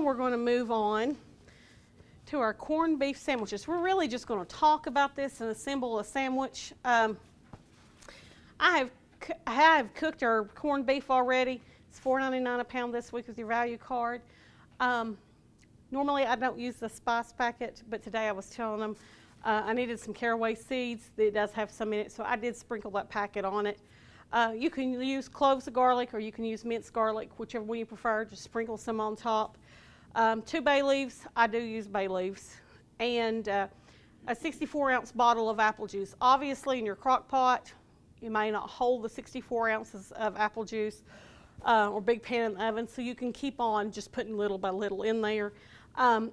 we're going to move on to our corned beef sandwiches. We're really just going to talk about this and assemble a sandwich. I have cooked our corned beef already. It's $4.99 a pound this week with your value card. Normally I don't use the spice packet, but today I was telling them I needed some caraway seeds. It does have some in it, so I did sprinkle that packet on it. You can use cloves of garlic or you can use minced garlic, whichever one you prefer. Just sprinkle some on top. 2 bay leaves, I do use bay leaves, and a 64-ounce bottle of apple juice. Obviously in your crock pot, you may not hold the 64 ounces of apple juice or big pan in the oven, so you can keep on just putting little by little in there.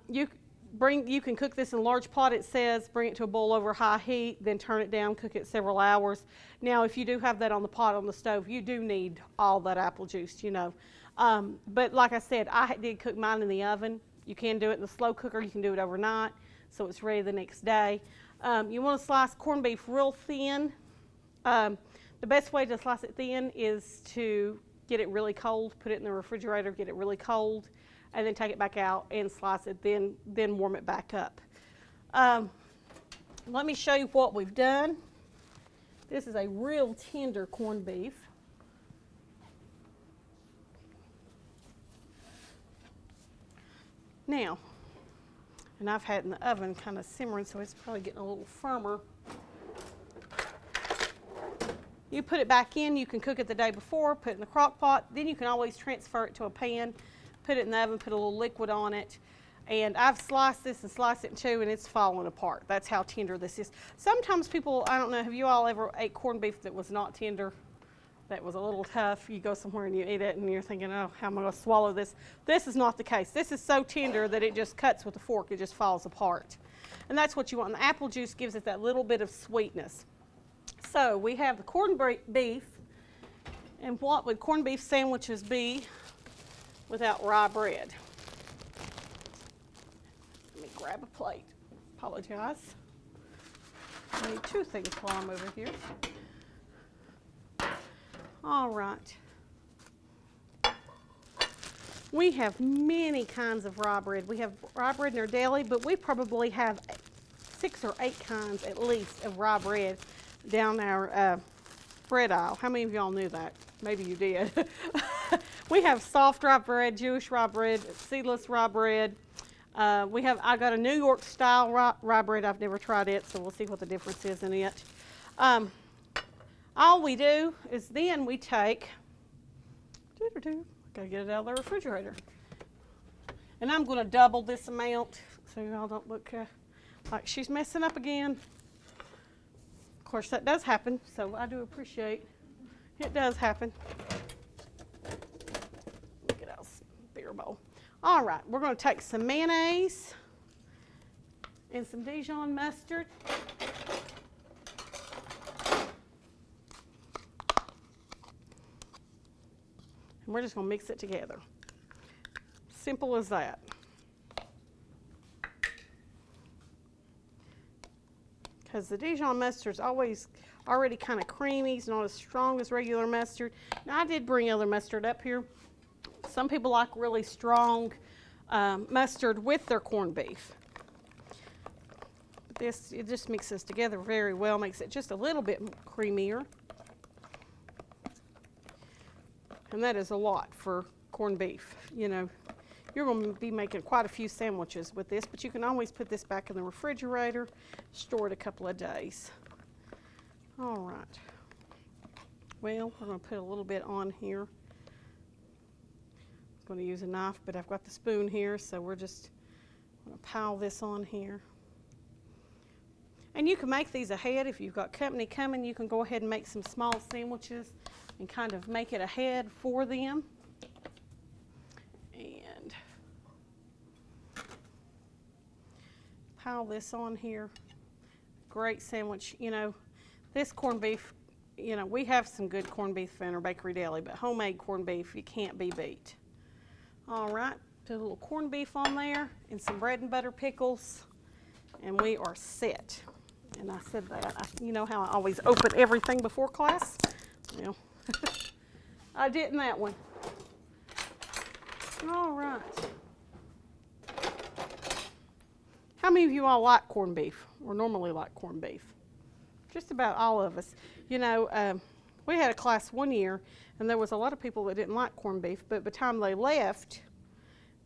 You can cook this in a large pot. It says bring it to a boil over high heat, then turn it down, cook it several hours. Now if you do have that on the pot on the stove, you do need all that apple juice, you know. But like I said, I did cook mine in the oven. You can do it in the slow cooker. You can do it overnight, so it's ready the next day. You want to slice corned beef real thin. The best way to slice it thin is to get it really cold, put it in the refrigerator, get it really cold, and then take it back out and slice it, then warm it back up. Let me show you what we've done. This is a real tender corned beef. Now, and I've had it in the oven kind of simmering, so it's probably getting a little firmer. You put it back in, you can cook it the day before, put it in the crock pot, then you can always transfer it to a pan, put it in the oven, put a little liquid on it. And I've sliced this and sliced it in two, and it's falling apart. That's how tender this is. Sometimes people, I don't know, have you all ever ate corned beef that was not tender? That was a little tough. You go somewhere and you eat it and you're thinking, oh, how am I going to swallow this? This is not the case. This is so tender that it just cuts with a fork. It just falls apart. And that's what you want. And the apple juice gives it that little bit of sweetness. So we have the corned beef. And what would corned beef sandwiches be without rye bread? Let me grab a plate. Apologize. I need 2 things while I'm over here. All right. We have many kinds of rye bread. We have rye bread in our deli, but we probably have 6 or 8 kinds at least of rye bread down our bread aisle. How many of y'all knew that? Maybe you did. We have soft rye bread, Jewish rye bread, seedless rye bread. I got a New York style rye bread. I've never tried it, so we'll see what the difference is in it. All we do is then we take, gotta get it out of the refrigerator. And I'm going to double this amount so y'all don't look like she's messing up again. Of course, that does happen, so I do appreciate it does happen. Get out a bigger bowl. All right, we're going to take some mayonnaise and some Dijon mustard. And we're just going to mix it together. Simple as that. Because the Dijon mustard is always already kind of creamy. It's not as strong as regular mustard. Now, I did bring other mustard up here. Some people like really strong mustard with their corned beef. But it just mixes together very well, makes it just a little bit creamier. And that is a lot for corned beef. You know, you're going to be making quite a few sandwiches with this, but you can always put this back in the refrigerator, store it a couple of days. All right. Well, we're going to put a little bit on here. I'm going to use a knife, but I've got the spoon here, so we're just going to pile this on here. And you can make these ahead. If you've got company coming, you can go ahead and make some small sandwiches and kind of make it ahead for them. And pile this on here. Great sandwich. You know, this corned beef, you know, we have some good corned beef in our bakery deli, but homemade corned beef, you can't be beat. All right, put a little corned beef on there and some bread and butter pickles, and we are set. And I said that. You know how I always open everything before class? Well, I didn't that one. All right. many of you all like corned beef, or normally like corned beef? Just about all of us. You know, we had a class one year, and there was a lot of people that didn't like corned beef, but by the time they left,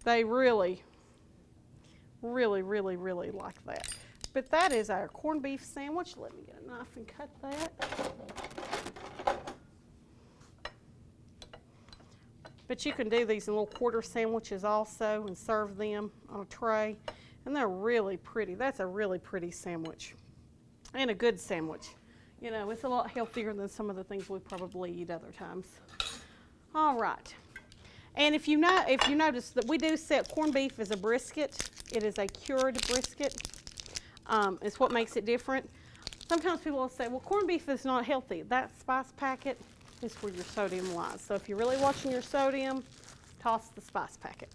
they really like that. But that is our corned beef sandwich. Let me get a knife and cut that. But you can do these in little quarter sandwiches also and serve them on a tray. And they're really pretty. That's a really pretty sandwich. And a good sandwich. You know, it's a lot healthier than some of the things we probably eat other times. All right. And if you notice that we do set corned beef as a brisket. It is a cured brisket. It's what makes it different. Sometimes people will say, well, corned beef is not healthy. That spice packet is where your sodium lies. So if you're really watching your sodium, toss the spice packet.